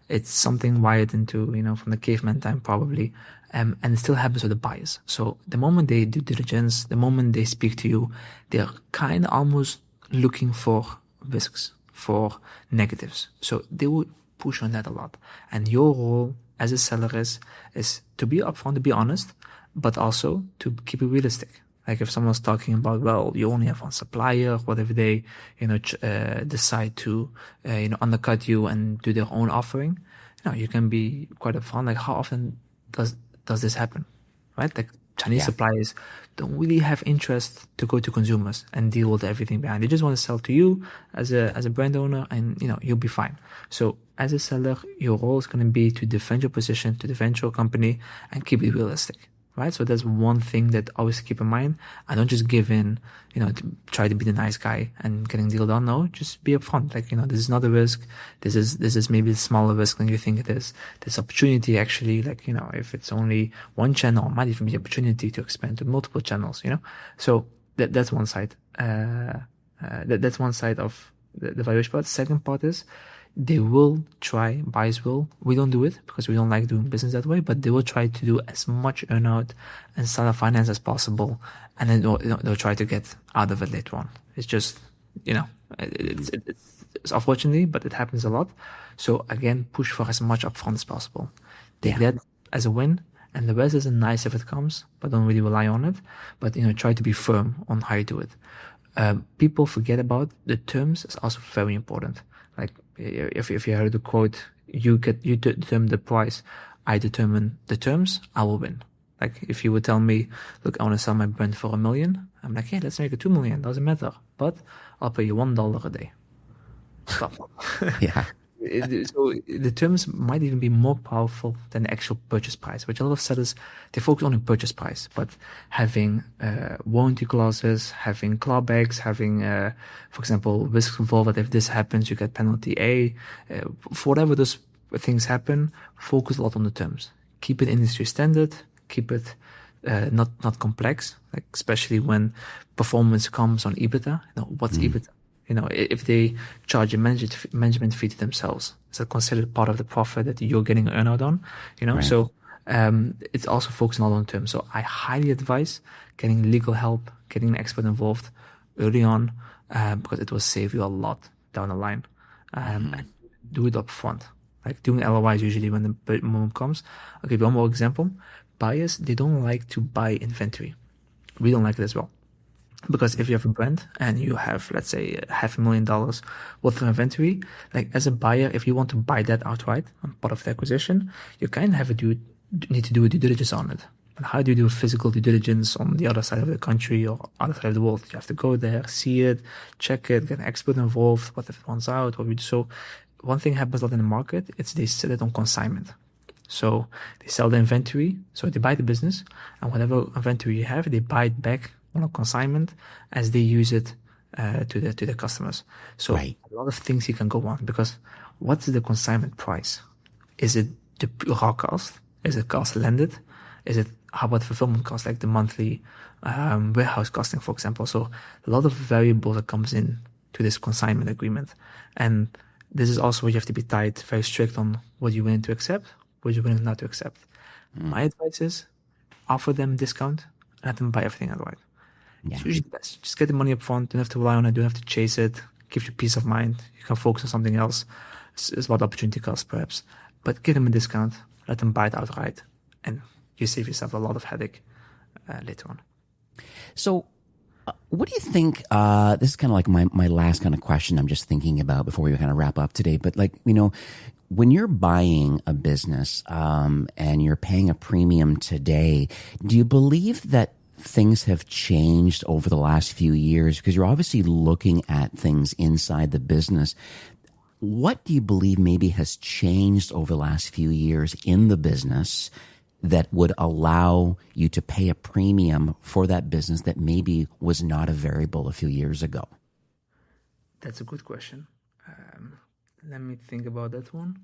It's something wired into, from the caveman time probably. And it still happens with the buyers. So the moment they do diligence, the moment they speak to you, they're kind of almost looking for risks, for negatives. So they will push on that a lot. And your role as a seller is to be upfront, to be honest, but also to keep it realistic. Like if someone's talking about, well, you only have one supplier, what if they, decide to, undercut you and do their own offering? You can be quite upfront. Like how often does this happen, right? Like Chinese suppliers don't really have interest to go to consumers and deal with everything behind. They just want to sell to you as a brand owner, and you'll be fine. So as a seller, your role is going to be to defend your position, to defend your company, and keep it realistic. Right? So that's one thing that always keep in mind. I don't just give in, to try to be the nice guy and getting deal done. No, just be upfront. Like, this is not a risk. This is maybe a smaller risk than you think it is. This opportunity actually, like, if it's only one channel, it might even be an opportunity to expand to multiple channels, So that's one side. That's one side of the valuation part. Second part is, they will try, buyers will. We don't do it because we don't like doing business that way, but they will try to do as much earnout and seller finance as possible. And then they'll try to get out of it later on. It's just, it's unfortunately, but it happens a lot. So again, push for as much upfront as possible. Take that as a win. And the rest is nice if it comes, but don't really rely on it. But, try to be firm on how you do it. People forget about the terms is also very important. Like if you heard the quote, you determine the price, I determine the terms, I will win. Like if you would tell me, look, I want to sell my brand for $1 million, I'm like, yeah, let's make it $2 million, doesn't matter, but I'll pay you $1 a day. Stop. Yeah. So the terms might even be more powerful than the actual purchase price, which a lot of sellers, they focus on the purchase price, but having warranty clauses, having clawbacks, having, for example, risks involved, that if this happens, you get penalty A, for whatever those things happen, focus a lot on the terms. Keep it industry standard, keep it not complex, like especially when performance comes on EBITDA. What's EBITDA? If they charge a management fee to themselves, is that considered part of the profit that you're getting an earnout on? Right. So it's also focusing on long term. So I highly advise getting legal help, getting an expert involved early on, because it will save you a lot down the line. And do it up front. Like doing LOIs usually when the moment comes. I'll give you one more example. Buyers, they don't like to buy inventory. We don't like it as well. Because if you have a brand and you have, let's say, $500,000 worth of inventory, like as a buyer, if you want to buy that outright, part of the acquisition, you kind of need to do a due diligence on it. And how do you do a physical due diligence on the other side of the country or other side of the world? You have to go there, see it, check it, get an expert involved. What if it runs out? So one thing happens a lot in the market, it's they sell it on consignment. So they sell the inventory, so they buy the business, and whatever inventory you have, they buy it back on a consignment as they use it to the customers. So a lot of things you can go on, because what's the consignment price? Is it the raw cost? Is it cost landed? Is it, how about fulfillment cost, like the monthly warehouse costing, for example? So a lot of variables that comes in to this consignment agreement. And this is also where you have to be tight, very strict on what you're willing to accept, what you're willing not to accept. My advice is offer them discount, let them buy everything outright. It's usually the best. Just get the money up front. Don't have to rely on it. Don't have to chase it. Give you peace of mind. You can focus on something else. It's about opportunity cost, perhaps. But give them a discount. Let them buy it outright. And you save yourself a lot of headache later on. So what do you think, this is kind of like my last kind of question I'm just thinking about before we kind of wrap up today. But like, when you're buying a business and you're paying a premium today, do you believe that things have changed over the last few years? Because you're obviously looking at things inside the business. What do you believe maybe has changed over the last few years in the business that would allow you to pay a premium for that business that maybe was not a variable a few years ago? That's a good question. Let me think about that one.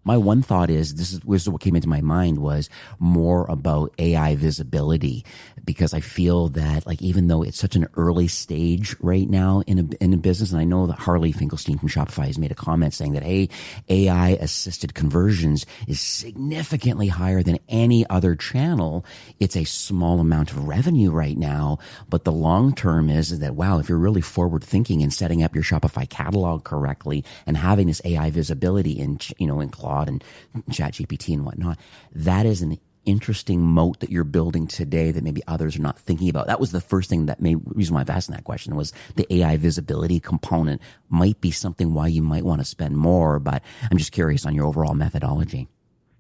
My one thought is, this was what came into my mind, was more about AI visibility, because I feel that, like, even though it's such an early stage right now in a business, and I know that Harley Finkelstein from Shopify has made a comment saying that, hey, AI assisted conversions is significantly higher than any other channel. It's a small amount of revenue right now, but the long term is that, wow, if you're really forward thinking and setting up your Shopify catalog correctly and having this AI visibility in Claude and ChatGPT and whatnot, that is an interesting moat that you're building today that maybe others are not thinking about. That was the first thing reason why I've asked that question, was the AI visibility component might be something why you might want to spend more, but I'm just curious on your overall methodology.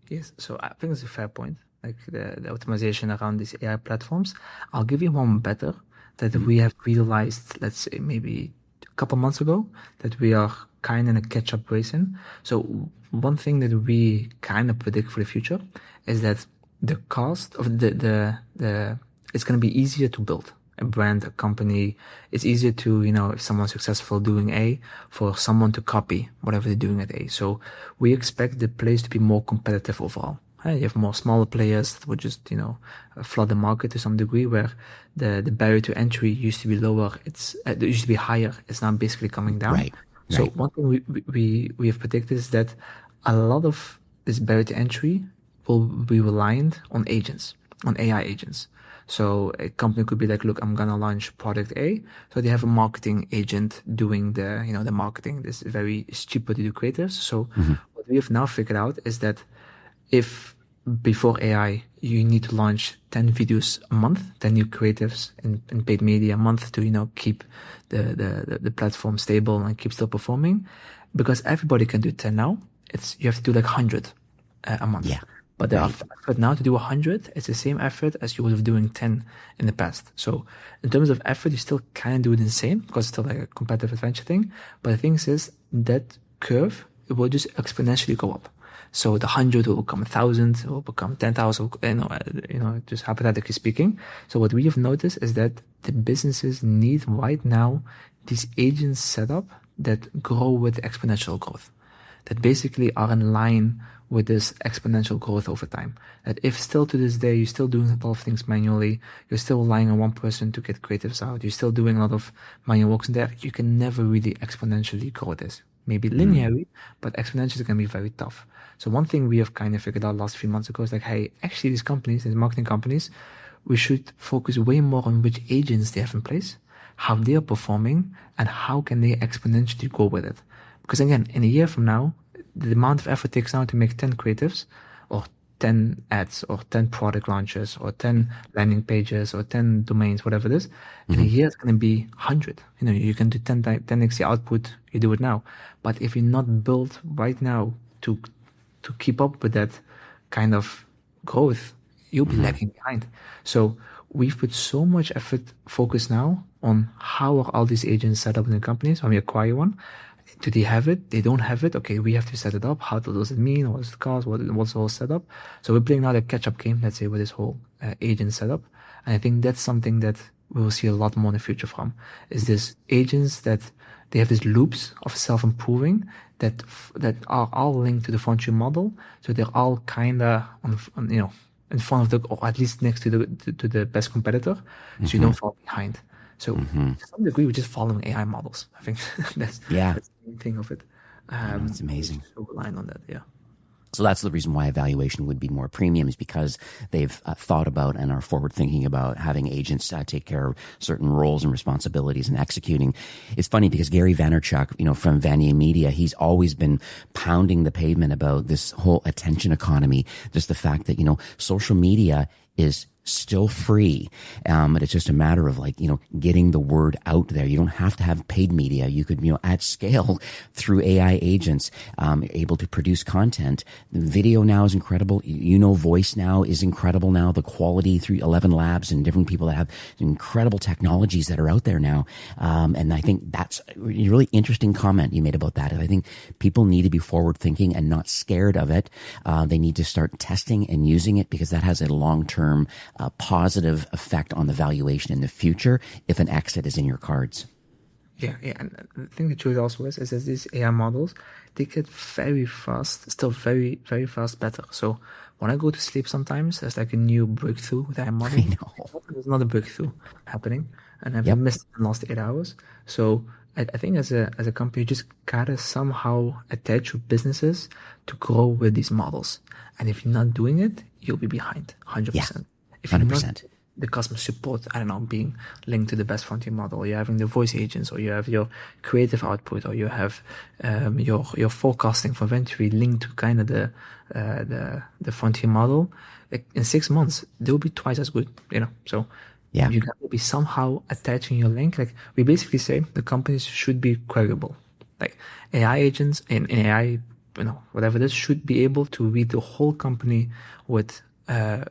Yes, so I think it's a fair point, like the optimization around these AI platforms. I'll give you one better that we have realized, let's say maybe a couple months ago, that we are kind of in a catch-up race in. So one thing that we kind of predict for the future is that the cost of it's going to be easier to build a brand, a company. It's easier to, if someone's successful doing A, for someone to copy whatever they're doing at A. So we expect the place to be more competitive overall. You have more smaller players that would just, flood the market to some degree, where the barrier to entry used to be lower. It used to be higher. It's now basically coming down. Right. So one thing we have predicted is that a lot of this barrier to entry will be reliant on agents, on AI agents. So a company could be like, look, I'm gonna launch product A. So they have a marketing agent doing the marketing. It's cheaper to do creatives. So what we have now figured out is that if before AI, you need to launch 10 videos a month, 10 new creatives in paid media a month to, keep the platform stable and keep still performing. Because everybody can do 10 now, you have to do like 100 a month. Yeah. But the effort now to do 100, it's the same effort as you would have doing 10 in the past. So in terms of effort, you still can do it the same, because it's still like a competitive adventure thing. But the thing is that curve, it will just exponentially go up. So the 100 will become 1,000, it will become 10,000, just hypothetically speaking. So what we have noticed is that the businesses need right now these agents set up that grow with exponential growth, that basically are in line with this exponential growth over time. That if still to this day, you're still doing a lot of things manually, you're still relying on one person to get creatives out, you're still doing a lot of manual works in there, you can never really exponentially grow this. Maybe linearly, but exponentially can be very tough. So one thing we have kind of figured out last few months ago is like, hey, actually these companies, these marketing companies, we should focus way more on which agents they have in place, how they are performing, and how can they exponentially go with it. Because again, in a year from now, the amount of effort it takes now to make 10 creatives or 10 ads or 10 product launches or 10 landing pages or 10 domains, whatever it is, in a year it's going to be 100. You can do 10x the output, you do it now. But if you're not built right now to keep up with that kind of growth, you'll be lagging behind. So we've put so much effort, focus now on how are all these agents set up in the companies when we acquire one. Do they have it? They don't have it. Okay, we have to set it up. How does it mean? What does it cost? What's the whole setup? So we're playing now the catch-up game, let's say, with this whole agent setup. And I think that's something that we will see a lot more in the future from, is this agents that they have these loops of self-improving that are all linked to the frontier model. So they're all kind of in front of or at least next to the best competitor, so you don't fall behind. So to some degree, we're just following AI models. I think that's the main thing of it. It's amazing. So relying on that, yeah. So that's the reason why evaluation would be more premium, is because they've thought about and are forward thinking about having agents take care of certain roles and responsibilities and executing. It's funny because Gary Vaynerchuk, from Vanier Media, he's always been pounding the pavement about this whole attention economy. Just the fact that, social media is still free. But it's just a matter of getting the word out there. You don't have to have paid media. You could, at scale through AI agents, able to produce content. The video now is incredible. Voice now is incredible now. The quality through 11 labs and different people that have incredible technologies that are out there now. And I think that's a really interesting comment you made about that. I think people need to be forward thinking and not scared of it. They need to start testing and using it, because that has a long-term positive effect on the valuation in the future if an exit is in your cards. Yeah. And the thing the truth also is that these AI models, they get very fast, still very, very fast better. So when I go to sleep sometimes, there's like a new breakthrough with AI model. I know. There's another breakthrough happening, and I've missed the last 8 hours. So I think as a company, you just gotta somehow attach your businesses to grow with these models. And if you're not doing it, you'll be behind 100%. Yeah. If you're not the customer support, I don't know, being linked to the best frontier model, or you're having the voice agents, or you have your creative output, or you have your forecasting for inventory linked to kind of the frontier model, like in 6 months they'll be twice as good. So yeah, you got to be somehow attaching your link. Like we basically say, the companies should be credible. Like AI agents in AI, whatever this should be able to read the whole company with a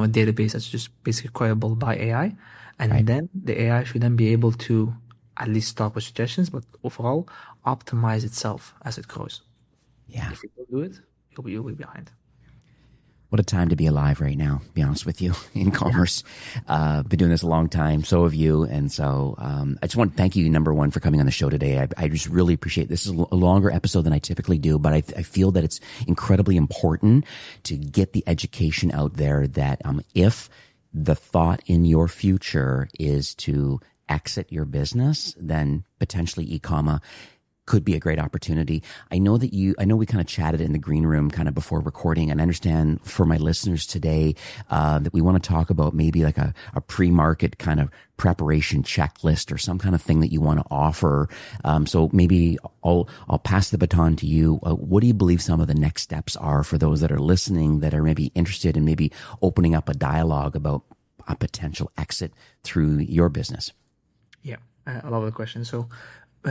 database that's just basically credible by AI. And then the AI should then be able to at least start with suggestions, but overall optimize itself as it grows. Yeah. If you don't do it, you'll be behind. What a time to be alive right now, to be honest with you, in commerce. Been doing this a long time. So have you. And so I just want to thank you, number one, for coming on the show today. I just really appreciate it. This is a longer episode than I typically do, but I feel that it's incredibly important to get the education out there that if the thought in your future is to exit your business, then potentially eComma could be a great opportunity. I know we kind of chatted in the green room kind of before recording, and I understand for my listeners today that we want to talk about maybe like a pre-market kind of preparation checklist or some kind of thing that you want to offer. So maybe I'll pass the baton to you. What do you believe some of the next steps are for those that are listening that are maybe interested in maybe opening up a dialogue about a potential exit through your business? Yeah, I love the question. So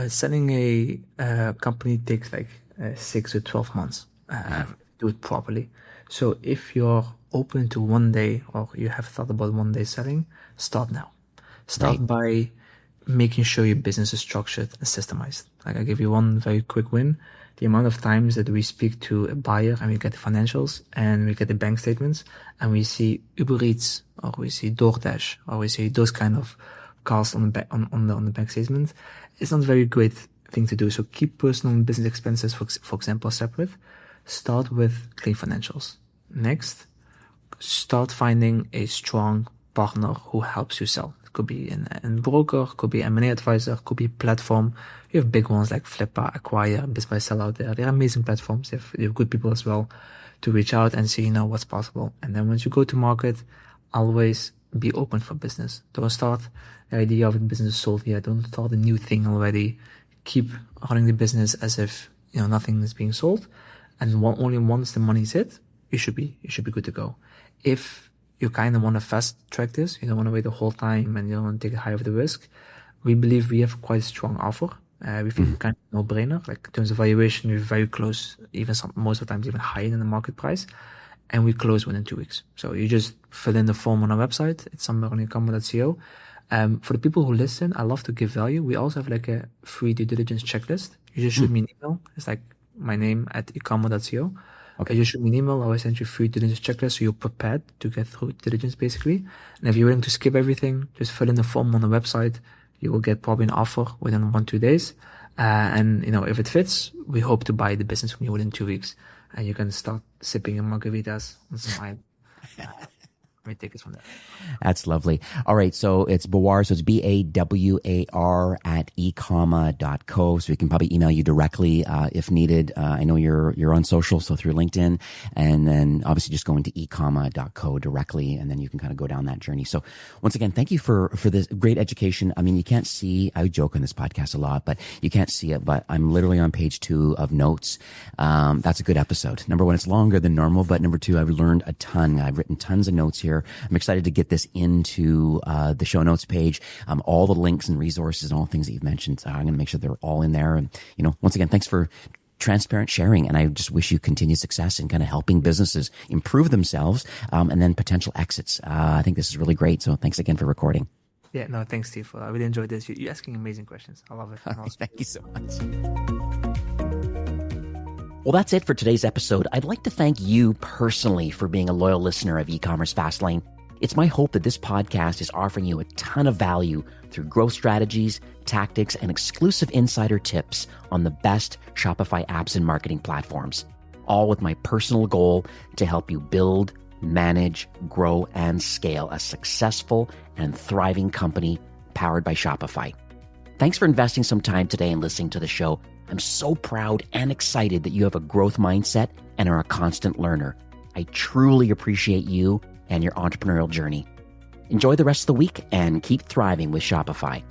selling a company takes like 6 to 12 months. Do it properly. So if you're open to one day, or you have thought about one day selling, start now. Start by making sure your business is structured and systemized. Like, I give you one very quick win. The amount of times that we speak to a buyer and we get the financials and we get the bank statements and we see Uber Eats, or we see DoorDash, or we see those kind of costs on the bank statement, it's not a very great thing to do. So keep personal and business expenses, for example, separate. Start with clean financials. Next, start finding a strong partner who helps you sell. It could be a broker, could be M&A advisor, could be platform. You have big ones like Flippa, Acquire, BizBuySell out there. They're amazing platforms. You have good people as well to reach out and see, what's possible. And then once you go to market, always be open for business. Don't start the idea of the business is sold yet. Don't start a new thing already. Keep running the business as if nothing is being sold, and only once the money's hit, you should be good to go. If you kind of want to fast track this, you don't want to wait the whole time and you don't want to take a high of the risk, we believe we have quite a strong offer. We think kind of no-brainer. Like in terms of valuation, we're very close, most of the times even higher than the market price. And we close within 2 weeks. So you just fill in the form on our website. It's somewhere on eComma.co. For the people who listen, I love to give value. We also have like a free due diligence checklist. You just shoot me an email. It's like my name at eComma.co. Okay. You just shoot me an email. I will send you a free due diligence checklist so you're prepared to get through diligence basically. And if you're willing to skip everything, just fill in the form on the website. You will get probably an offer within 1-2 days. And if it fits, we hope to buy the business from you within 2 weeks. And you can start sipping your margaritas on some wine. Let me take it from there. That's lovely. All right. So it's Bawar. So it's BAWAR at eComma.co. So we can probably email you directly, if needed. I know you're on social, so through LinkedIn, and then obviously just going to eComma.co directly. And then you can kind of go down that journey. So once again, thank you for this great education. I mean, you can't see, I joke on this podcast a lot, but you can't see it, but I'm literally on page 2 of notes. That's a good episode. Number one, it's longer than normal, but number 2, I've learned a ton. I've written tons of notes here. here. I'm excited to get this into the show notes page. All the links and resources and all the things that you've mentioned. I'm going to make sure they're all in there. And, once again, thanks for transparent sharing. And I just wish you continued success in kind of helping businesses improve themselves and then potential exits. I think this is really great. So thanks again for recording. Yeah, no, thanks, Steve. I really enjoyed this. You're asking amazing questions. I love it. Right, thank you so much. Well, that's it for today's episode. I'd like to thank you personally for being a loyal listener of E-commerce Fastlane. It's my hope that this podcast is offering you a ton of value through growth strategies, tactics, and exclusive insider tips on the best Shopify apps and marketing platforms, all with my personal goal to help you build, manage, grow, and scale a successful and thriving company powered by Shopify. Thanks for investing some time today and listening to the show. I'm so proud and excited that you have a growth mindset and are a constant learner. I truly appreciate you and your entrepreneurial journey. Enjoy the rest of the week and keep thriving with Shopify.